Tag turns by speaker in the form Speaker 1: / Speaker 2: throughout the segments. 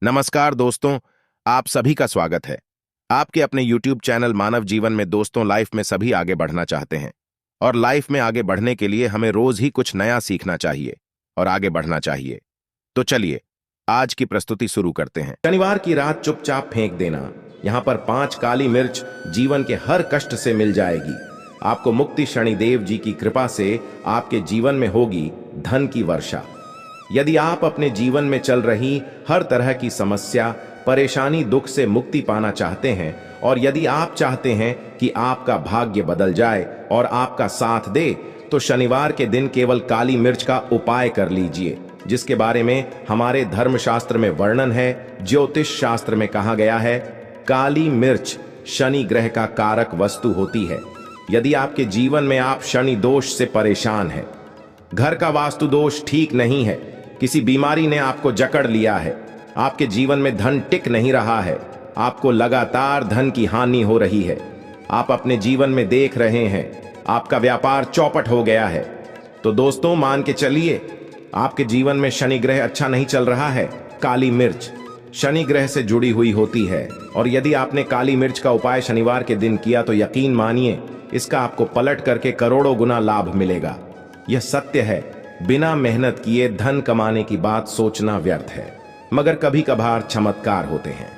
Speaker 1: नमस्कार दोस्तों, आप सभी का स्वागत है। आपके अपने YouTube चैनल मानव जीवन में दोस्तों, लाइफ में सभी आगे बढ़ना चाहते हैं और लाइफ में आगे बढ़ने के लिए हमें रोज ही कुछ नया सीखना चाहिए और आगे बढ़ना चाहिए। तो चलिए आज की प्रस्तुति शुरू करते हैं।
Speaker 2: शनिवार की रात चुपचाप फेंक देना। यहाँ पर 5 काली मिर्च जीवन के हर कष्ट से मिल जाएगी। आपको मुक्ति शनिदेव जी की कृपा से आपके जीवन में होगी धन की वर्षा। यदि आप अपने जीवन में चल रही हर तरह की समस्या, परेशानी, दुख से मुक्ति पाना चाहते हैं और यदि आप चाहते हैं कि आपका भाग्य बदल जाए और आपका साथ दे, तो शनिवार के दिन केवल काली मिर्च का उपाय कर लीजिए, जिसके बारे में हमारे धर्मशास्त्र में वर्णन है। ज्योतिष शास्त्र में कहा गया है, काली मिर्च शनि ग्रह का कारक वस्तु होती है। यदि आपके जीवन में आप शनि दोष से परेशान हैं, घर का वास्तु दोष ठीक नहीं है, किसी बीमारी ने आपको जकड़ लिया है, आपके जीवन में धन टिक नहीं रहा है, आपको लगातार धन की हानि हो रही है, आप अपने जीवन में देख रहे हैं आपका व्यापार चौपट हो गया है, तो दोस्तों मान के चलिए आपके जीवन में शनि ग्रह अच्छा नहीं चल रहा है। काली मिर्च शनि ग्रह से जुड़ी हुई होती है और यदि आपने काली मिर्च का उपाय शनिवार के दिन किया तो यकीन मानिए इसका आपको पलट करके करोड़ों गुना लाभ मिलेगा। यह सत्य है, बिना मेहनत किए धन कमाने की बात सोचना व्यर्थ है, मगर कभी कभार चमत्कार होते हैं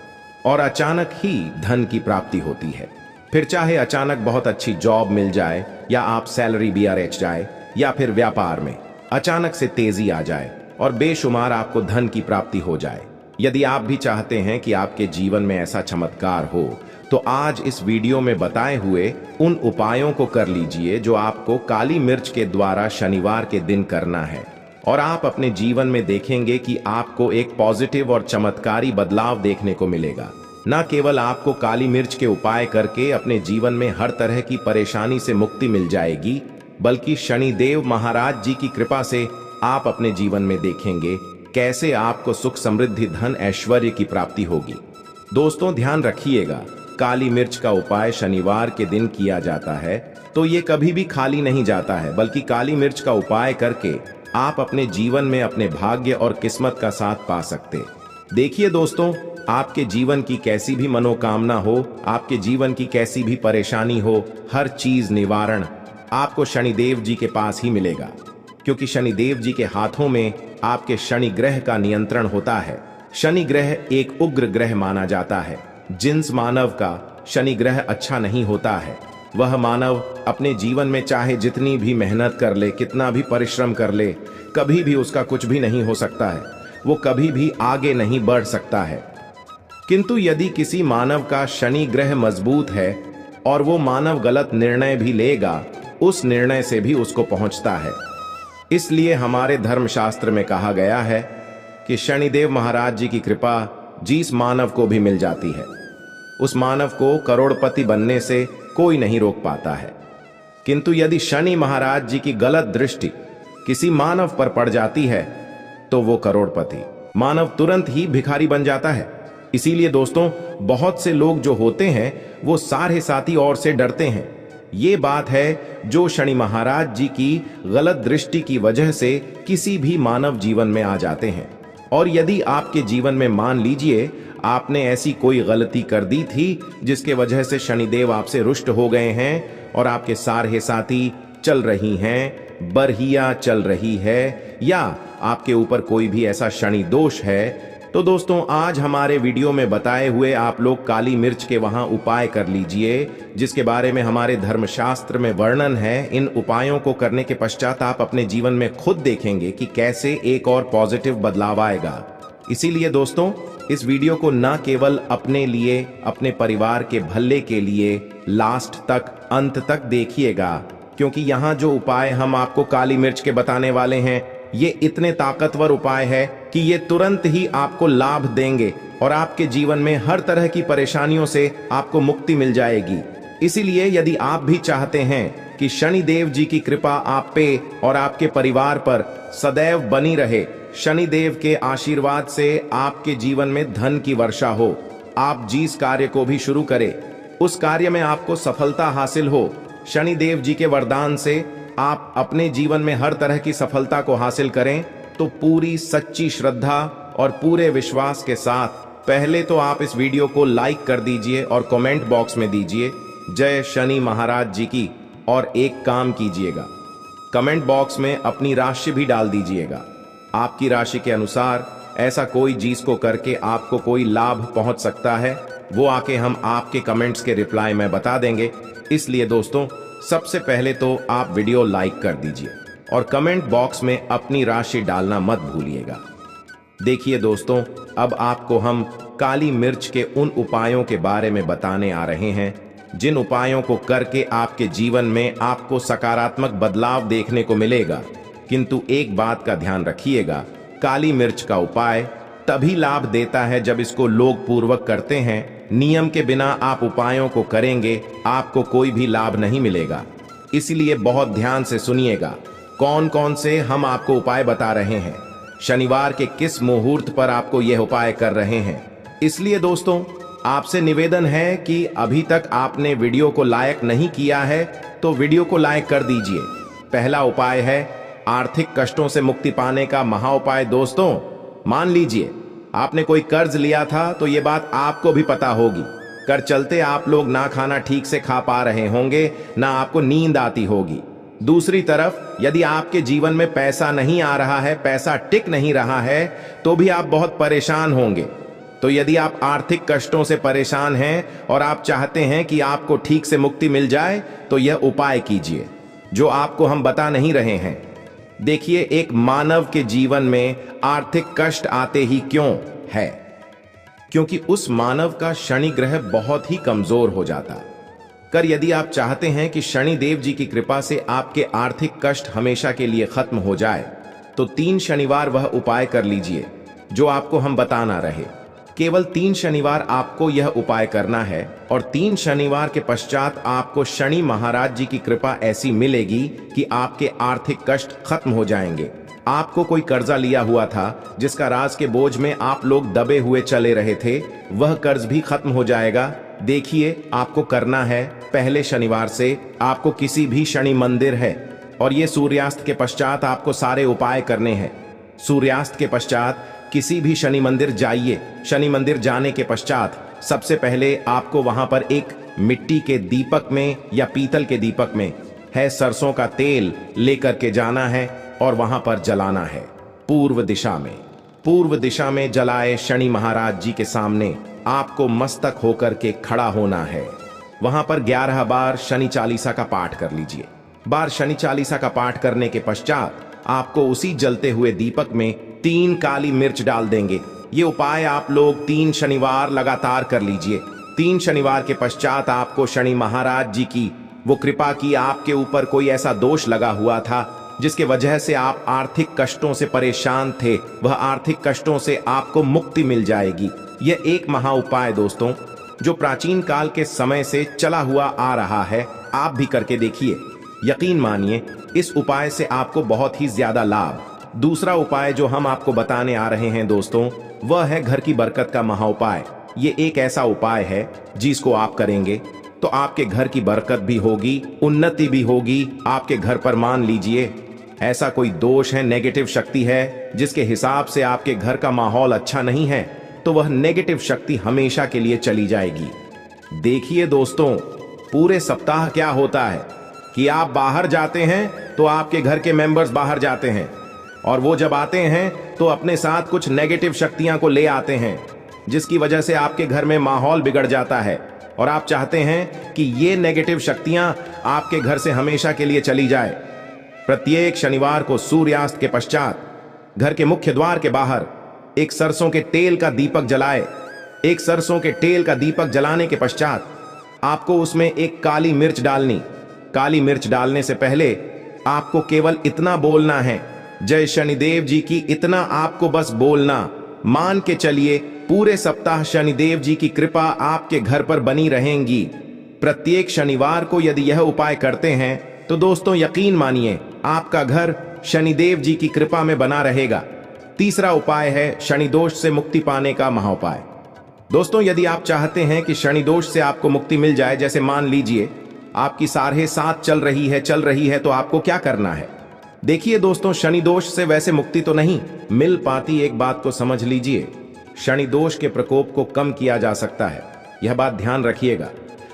Speaker 2: और अचानक ही धन की प्राप्ति होती है। फिर चाहे अचानक बहुत अच्छी जॉब मिल जाए या आप सैलरी BRH जाए या फिर व्यापार में अचानक से तेजी आ जाए और बेशुमार आपको धन की प्राप्ति हो जाए। यदि आप भी चाहते हैं कि आपके जीवन में ऐसा चमत्कार हो, तो आज इस वीडियो में बताए हुए उन उपायों को कर लीजिए जो आपको काली मिर्च के द्वारा शनिवार के दिन करना है और आप अपने जीवन में देखेंगे कि आपको एक पॉजिटिव और चमत्कारी बदलाव देखने को मिलेगा। न केवल आपको काली मिर्च के उपाय करके अपने जीवन में हर तरह की परेशानी से मुक्ति मिल जाएगी, बल्कि शनिदेव महाराज जी की कृपा से आप अपने जीवन में देखेंगे कैसे आपको सुख, समृद्धि, धन, ऐश्वर्य की प्राप्ति होगी। दोस्तों ध्यान रखिएगा, काली मिर्च का उपाय शनिवार के दिन किया जाता है तो ये कभी भी खाली नहीं जाता है, बल्कि काली मिर्च का उपाय करके आप अपने जीवन में अपने भाग्य और किस्मत का साथ पा सकते। देखिए दोस्तों, आपके जीवन की कैसी भी मनोकामना हो, आपके जीवन की कैसी भी परेशानी हो, हर चीज निवारण आपको शनिदेव जी के पास ही मिलेगा, क्योंकि शनिदेव जी के हाथों में आपके शनि ग्रह का नियंत्रण होता है। शनि ग्रह एक उग्र ग्रह माना जाता है। जिन्स मानव का शनि ग्रह अच्छा नहीं होता है, वह मानव अपने जीवन में चाहे जितनी भी मेहनत कर ले, कितना भी परिश्रम कर ले, कभी भी उसका कुछ भी नहीं हो सकता है, वो कभी भी आगे नहीं बढ़ सकता है। किंतु यदि किसी मानव का शनि ग्रह मजबूत है और वो मानव गलत निर्णय भी लेगा, उस निर्णय से भी उसको पहुंचता है। इसलिए हमारे धर्मशास्त्र में कहा गया है कि शनिदेव महाराज जी की कृपा जिस मानव को भी मिल जाती है, उस मानव को करोड़पति बनने से कोई नहीं रोक पाता है। किंतु यदि शनि महाराज जी की गलत दृष्टि किसी मानव पर पड़ जाती है तो वो करोड़पति मानव तुरंत ही भिखारी बन जाता है। इसीलिए दोस्तों, बहुत से लोग जो होते हैं वो सारे साथी और से डरते हैं। ये बात है जो शनि महाराज जी की गलत दृष्टि की वजह से किसी भी मानव जीवन में आ जाते हैं। और यदि आपके जीवन में मान लीजिए आपने ऐसी कोई गलती कर दी थी जिसके वजह से शनिदेव आपसे रुष्ट हो गए हैं और आपके सारे साथी चल रही हैं, बरहिया चल रही है, या आपके ऊपर कोई भी ऐसा शनि दोष है, तो दोस्तों आज हमारे वीडियो में बताए हुए आप लोग काली मिर्च के वहां उपाय कर लीजिए, जिसके बारे में हमारे धर्मशास्त्र में वर्णन है। इन उपायों को करने के पश्चात आप अपने जीवन में खुद देखेंगे कि कैसे एक और पॉजिटिव बदलाव आएगा। इसीलिए दोस्तों, इस वीडियो को न केवल अपने लिए, अपने परिवार के भले के लिए लास्ट तक, अंत तक देखिएगा, क्योंकि यहाँ जो उपाय हम आपको काली मिर्च के बताने वाले हैं, ये इतने ताकतवर उपाय है कि ये तुरंत ही आपको लाभ देंगे और आपके जीवन में हर तरह की परेशानियों से आपको मुक्ति मिल जाएगी। इसीलिए यदि आप भी चाहते हैं कि शनिदेव जी की कृपा आप पे और आपके परिवार पर सदैव बनी रहे, शनिदेव के आशीर्वाद से आपके जीवन में धन की वर्षा हो, आप जिस कार्य को भी शुरू करें उस कार्य में आपको सफलता हासिल हो, शनिदेव जी के वरदान से आप अपने जीवन में हर तरह की सफलता को हासिल करें, तो पूरी सच्ची श्रद्धा और पूरे विश्वास के साथ पहले तो आप इस वीडियो को लाइक कर दीजिए और कमेंट बॉक्स में दीजिए जय शनि महाराज जी की। और एक काम कीजिएगा, कमेंट बॉक्स में अपनी राशि भी डाल दीजिएगा। आपकी राशि के अनुसार ऐसा कोई चीज को करके आपको कोई लाभ पहुंच सकता है, वो आके हम आपके कमेंट्स के रिप्लाई में बता देंगे। इसलिए दोस्तों, सबसे पहले तो आप वीडियो लाइक कर दीजिए और कमेंट बॉक्स में अपनी राशि डालना मत भूलिएगा। देखिए दोस्तों, अब आपको हम काली मिर्च के उन उपायों के बारे में बताने आ रहे हैं जिन उपायों को करके आपके जीवन में आपको सकारात्मक बदलाव देखने को मिलेगा। किंतु एक बात का ध्यान रखिएगा, काली मिर्च का उपाय तभी लाभ देता है जब इसको लोग पूर्वक करते हैं। नियम के बिना आप उपायों को करेंगे, आपको कोई भी लाभ नहीं मिलेगा। इसलिए बहुत ध्यान से सुनिएगा कौन कौन से हम आपको उपाय बता रहे हैं, शनिवार के किस मुहूर्त पर आपको यह उपाय कर रहे हैं। इसलिए दोस्तों, आपसे निवेदन है कि अभी तक आपने वीडियो को लाइक नहीं किया है तो वीडियो को लाइक कर दीजिए। पहला उपाय है आर्थिक कष्टों से मुक्ति पाने का महा उपाय। दोस्तों, मान लीजिए आपने कोई कर्ज लिया था तो ये बात आपको भी पता होगी। कर चलते आप लोग ना खाना ठीक से खा पा रहे होंगे, ना आपको नींद आती होगी। दूसरी तरफ यदि आपके जीवन में पैसा नहीं आ रहा है, पैसा टिक नहीं रहा है, तो भी आप बहुत परेशान होंगे। तो यदि आप आर्थिक कष्टों से परेशान हैं और आप चाहते हैं कि आपको ठीक से मुक्ति मिल जाए, तो यह उपाय कीजिए जो आपको हम बता नहीं रहे हैं। देखिए, एक मानव के जीवन में आर्थिक कष्ट आते ही क्यों है? क्योंकि उस मानव का शनि ग्रह बहुत ही कमजोर हो जाता। यदि आप चाहते हैं कि शनि देव जी की कृपा से आपके आर्थिक कष्ट हमेशा के लिए खत्म हो जाए, तो 3 शनिवार वह उपाय कर लीजिए जो आपको हम बताना रहे। केवल 3 शनिवार आपको यह उपाय करना है और 3 शनिवार के पश्चात आपको शनि महाराज जी की कृपा ऐसी मिलेगी कि आपके आर्थिक कष्ट खत्म हो जाएंगे। आपको कोई कर्जा लिया हुआ था जिसका राज के बोझ में आप लोग दबे हुए चले रहे थे, वह कर्ज भी खत्म हो जाएगा। देखिए, आपको करना है, पहले शनिवार से आपको किसी भी शनि मंदिर है और ये सूर्यास्त के पश्चात आपको सारे उपाय करने हैं। सूर्यास्त के पश्चात किसी भी शनि मंदिर जाइए। शनि मंदिर जाने के पश्चात सबसे पहले आपको वहां पर एक मिट्टी के दीपक में या पीतल के दीपक में है सरसों का तेल लेकर के जाना है और वहां पर जलाना है पूर्व दिशा में। पूर्व दिशा में जलाए शनि महाराज जी के सामने आपको मस्तक होकर के खड़ा होना है। वहां पर 11 बार शनि चालीसा का पाठ कर लीजिए। बार शनि चालीसा का पाठ करने के पश्चात आपको उसी जलते हुए दीपक में 3 काली मिर्च डाल देंगे। ये उपाय आप लोग 3 शनिवार लगातार कर लीजिए। 3 शनिवार के पश्चात आपको शनि महाराज जी की वो कृपा की आपके ऊपर कोई ऐसा दोष लगा हुआ था जिसके वजह से आप आर्थिक कष्टों से परेशान थे, वह आर्थिक कष्टों से आपको मुक्ति मिल जाएगी। यह एक महा उपाय दोस्तों, जो प्राचीन काल के समय से चला हुआ आ रहा है। आप भी करके देखिए, यकीन मानिए इस उपाय से आपको बहुत ही ज्यादा लाभ। दूसरा उपाय जो हम आपको बताने आ रहे हैं दोस्तों, वह है घर की बरकत का महा उपाय। ये एक ऐसा उपाय है जिसको आप करेंगे तो आपके घर की बरकत भी होगी, उन्नति भी होगी। आपके घर पर मान लीजिए ऐसा कोई दोष है, नेगेटिव शक्ति है जिसके हिसाब से आपके घर का माहौल अच्छा नहीं है, तो वह नेगेटिव शक्ति हमेशा के लिए चली जाएगी। देखिए दोस्तों, पूरे सप्ताह क्या होता है कि आप बाहर जाते हैं तो आपके घर के मेंबर्स बाहर जाते हैं और वो जब आते हैं तो अपने साथ कुछ नेगेटिव शक्तियां को ले आते हैं, जिसकी वजह से आपके घर में माहौल बिगड़ जाता है। और आप चाहते हैं कि ये नेगेटिव शक्तियां आपके घर से हमेशा के लिए चली जाए। प्रत्येक शनिवार को सूर्यास्त के पश्चात घर के मुख्य द्वार के बाहर एक सरसों के तेल का दीपक जलाए। एक सरसों के तेल का दीपक जलाने के पश्चात आपको उसमें एक काली मिर्च डालनी। काली मिर्च डालने से पहले आपको केवल इतना बोलना है, जय शनिदेव जी की। इतना आपको बस बोलना। मान के चलिए पूरे सप्ताह शनिदेव जी की कृपा आपके घर पर बनी रहेंगी। प्रत्येक शनिवार को यदि यह उपाय करते हैं तो दोस्तों यकीन मानिए आपका घर शनिदेव जी की कृपा में बना रहेगा। तीसरा उपाय है शनि दोष से मुक्ति पाने का महाउपाय। दोस्तों, यदि आप चाहते हैं कि शनि दोष से आपको मुक्ति मिल जाए, जैसे मान लीजिए आपकी 7.5 चल रही है तो आपको क्या करना है? देखिए दोस्तों, शनि दोष से वैसे मुक्ति तो नहीं मिल पाती। एक बात को समझ लीजिए, शनि दोष के प्रकोप को कम किया जा सकता है। यह बात ध्यान रखिएगा।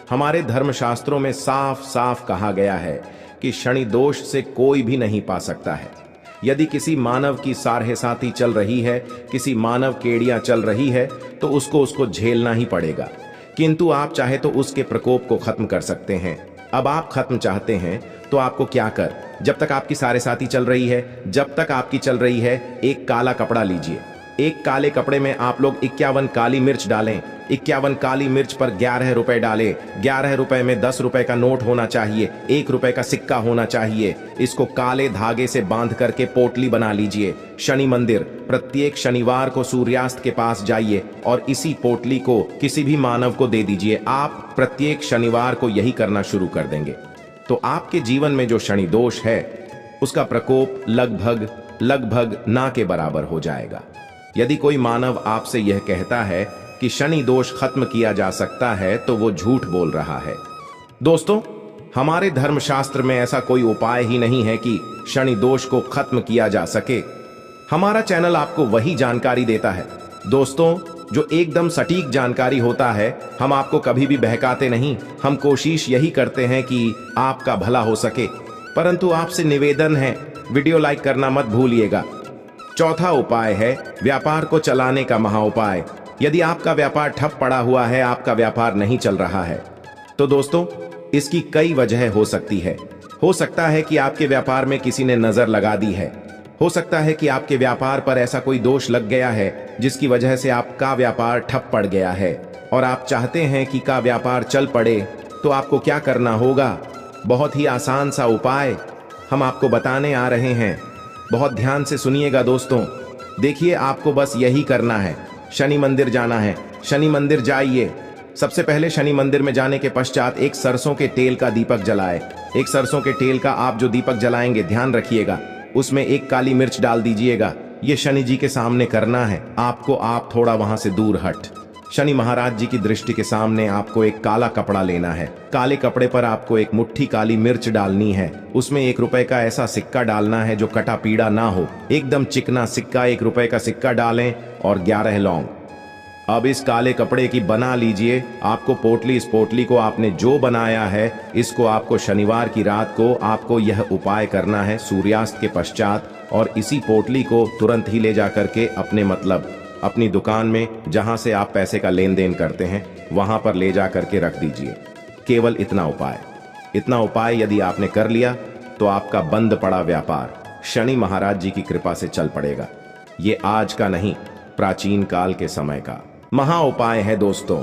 Speaker 2: हमारे धर्मशास्त्रों में साफ साफ कहा गया है कि शनि दोष से कोई भी नहीं पा सकता है। यदि किसी मानव की साढ़े चल रही है, किसी मानव केड़ियां चल रही है, तो उसको झेलना ही पड़ेगा। किंतु आप चाहे तो उसके प्रकोप को खत्म कर सकते हैं। अब आप खत्म चाहते हैं तो आपको क्या कर, जब तक आपकी साढ़े चल रही है, जब तक आपकी चल रही है, एक काला कपड़ा लीजिए। एक काले कपड़े में आप लोग 51 काली मिर्च डालें। 51 काली मिर्च पर 11 रुपए डालें। 11 रुपए में 10 रुपए का नोट होना चाहिए, 1 रुपए का सिक्का होना चाहिए। इसको काले धागे से बांध करके पोटली बना लीजिए। शनि मंदिर प्रत्येक शनिवार को सूर्यास्त के पास जाइए और इसी पोटली को किसी भी मानव को दे दीजिए। आप प्रत्येक शनिवार को यही करना शुरू कर देंगे तो आपके जीवन में जो शनि दोष है उसका प्रकोप लगभग ना के बराबर हो जाएगा। यदि कोई मानव आपसे यह कहता है कि शनि दोष खत्म किया जा सकता है तो वो झूठ बोल रहा है। दोस्तों, हमारे धर्मशास्त्र में ऐसा कोई उपाय ही नहीं है कि शनि दोष को खत्म किया जा सके। हमारा चैनल आपको वही जानकारी देता है दोस्तों, जो एकदम सटीक जानकारी होता है। हम आपको कभी भी बहकाते नहीं। हम कोशिश यही करते हैं कि आपका भला हो सके। परंतु आपसे निवेदन है, वीडियो लाइक करना मत भूलिएगा। चौथा उपाय है व्यापार को चलाने का महा उपाय। यदि आपका व्यापार ठप पड़ा हुआ है, आपका व्यापार नहीं चल रहा है, तो दोस्तों इसकी कई वजह हो सकती है। हो सकता है कि आपके व्यापार में किसी ने नजर लगा दी है। हो सकता है कि आपके व्यापार पर ऐसा कोई दोष लग गया है जिसकी वजह से आपका व्यापार ठप पड़ गया है और आप चाहते हैं कि का व्यापार चल पड़े। तो आपको क्या करना होगा? बहुत ही आसान सा उपाय हम आपको बताने आ रहे हैं। बहुत ध्यान से सुनिएगा दोस्तों। देखिए, आपको बस यही करना है, शनि मंदिर जाना है। शनि मंदिर जाइए। सबसे पहले शनि मंदिर में जाने के पश्चात एक सरसों के तेल का दीपक जलाए। एक सरसों के तेल का आप जो दीपक जलाएंगे, ध्यान रखिएगा उसमें एक काली मिर्च डाल दीजिएगा। ये शनि जी के सामने करना है आपको। आप थोड़ा वहां से दूर हट, शनि महाराज जी की दृष्टि के सामने आपको एक काला कपड़ा लेना है। काले कपड़े पर आपको एक मुट्ठी काली मिर्च डालनी है। उसमें 1 रुपए का ऐसा सिक्का डालना है जो कटा पीड़ा ना हो, एकदम चिकना सिक्का। 1 रुपए का सिक्का डालें और 11 लौंग। अब इस काले कपड़े की बना लीजिए आपको पोटली। इस पोटली को आपने जो बनाया है, इसको आपको शनिवार की रात को आपको यह उपाय करना है सूर्यास्त के पश्चात। और इसी पोटली को तुरंत ही ले जा करके अपनी दुकान में, जहां से आप पैसे का लेन देन करते हैं, वहां पर ले जा करके रख दीजिए। केवल इतना उपाय यदि आपने कर लिया तो आपका बंद पड़ा व्यापार शनि महाराज जी की कृपा से चल पड़ेगा। ये आज का नहीं, प्राचीन काल के समय का महा उपाय है दोस्तों,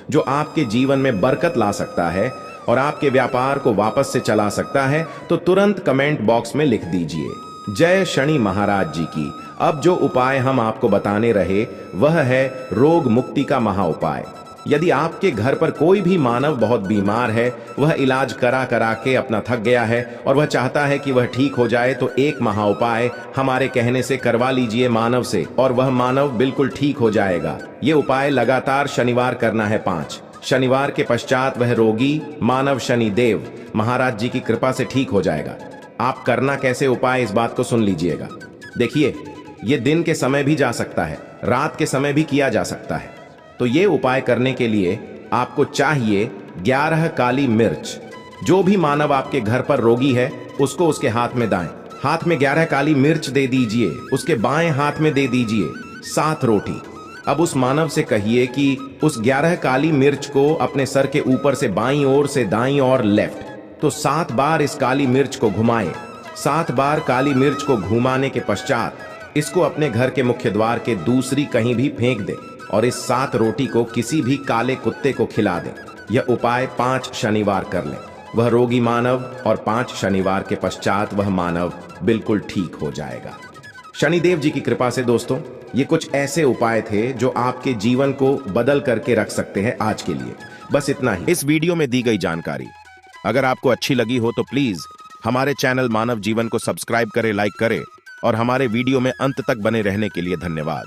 Speaker 2: जो आपके जीवन में बरकत ला सकता है और आपके व्यापार को वापस से चला सकता है। तो तुरंत कमेंट बॉक्स में लिख दीजिए, जय शनि महाराज जी की। अब जो उपाय हम आपको बताने रहे वह है रोग मुक्ति का महा उपाय। यदि आपके घर पर कोई भी मानव बहुत बीमार है, वह इलाज करा के अपना थक गया है और वह चाहता है कि वह ठीक हो जाए, तो एक महा उपाय हमारे कहने से करवा लीजिए मानव से और वह मानव बिल्कुल ठीक हो जाएगा। ये उपाय लगातार शनिवार करना है 5। शनिवार के पश्चात वह रोगी मानव शनि देव महाराज जी की कृपा से ठीक हो जाएगा। आप करना कैसे उपाय, इस बात को सुन लीजिएगा। देखिए, ये दिन के समय भी जा सकता है, रात के समय भी किया जा सकता है। तो ये उपाय करने के लिए आपको चाहिए 11 काली मिर्च। जो भी मानव आपके घर पर रोगी है उसको उसके हाथ में दाएं हाथ में 11 काली मिर्च दे दीजिए, उसके बाएं हाथ में दे दीजिए 7 रोटी। अब उस मानव से कहिए कि उस 11 काली मिर्च को अपने सर के ऊपर से बाईं ओर से दाईं और लेफ्ट, तो 7 बार इस काली मिर्च को घुमाएं। 7 बार काली मिर्च को घुमाने के पश्चात इसको अपने घर के मुख्य द्वार के दूसरी कहीं भी फेंक दें और इस 7 रोटी को किसी भी काले कुत्ते को खिला दें। यह उपाय 5 शनिवार कर लें। वह रोगी मानव और 5 शनिवार के पश्चात वह मानव बिल्कुल ठीक हो जाएगा। शनिदेव जी की कृपा से दोस्तों, ये कुछ ऐसे उपाय थे जो आपके जीवन को बदल करके रख सकते हैं। आज के लिए बस इतना ही।
Speaker 1: इस वीडियो में दी गई जानकारी अगर आपको अच्छी लगी हो तो प्लीज हमारे चैनल मानव जीवन को सब्सक्राइब करें, लाइक करें और हमारे वीडियो में अंत तक बने रहने के लिए धन्यवाद।